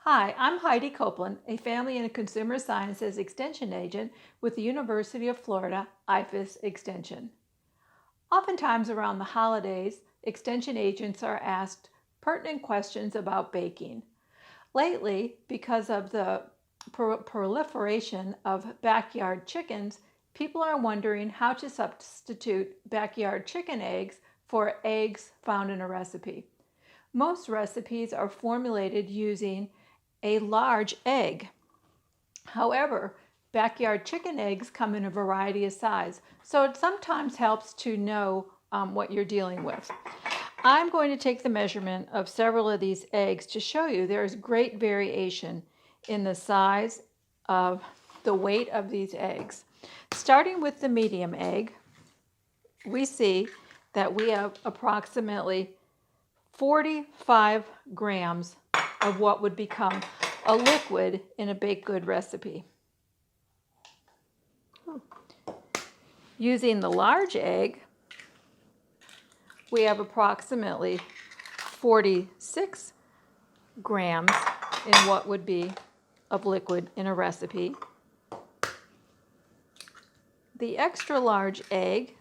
Hi, I'm Heidi Copeland, a Family and Consumer Sciences Extension Agent with the University of Florida IFAS Extension. Oftentimes around the holidays, Extension agents are asked pertinent questions about baking. Lately, because of the proliferation of backyard chickens, people are wondering how to substitute backyard chicken eggs for eggs found in a recipe. Most recipes are formulated using a large egg. However, backyard chicken eggs come in a variety of size, so it sometimes helps to know what you're dealing with. I'm going to take the measurement of several of these eggs to show you there is great variation in the size of the weight of these eggs. Starting with the medium egg, we see that we have approximately 45 grams of what would become a liquid in a baked good recipe. Using the large egg, we have approximately 46 grams in what would be of liquid in a recipe. The extra large egg,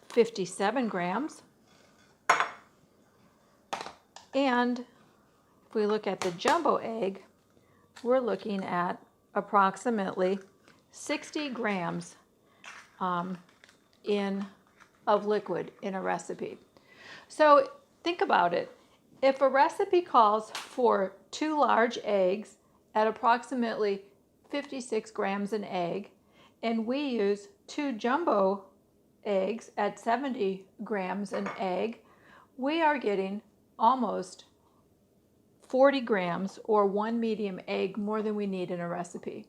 57 grams. And if we look at the jumbo egg, we're looking at approximately 60 grams of liquid in a recipe. So think about it. If a recipe calls for 2 large eggs at approximately 56 grams an egg, and we use 2 jumbo eggs at 70 grams an egg, we are getting almost 40 grams or 1 medium egg more than we need in a recipe.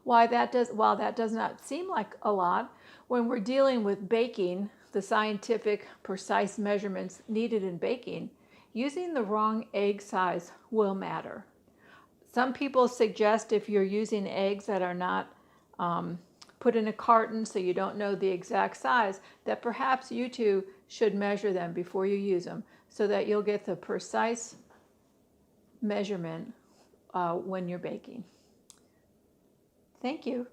While that does not seem like a lot, when we're dealing with baking, the scientific, precise measurements needed in baking, using the wrong egg size will matter. Some people suggest if you're using eggs that are not put in a carton so you don't know the exact size, that perhaps you too should measure them before you use them so that you'll get the precise measurement when you're baking. Thank you.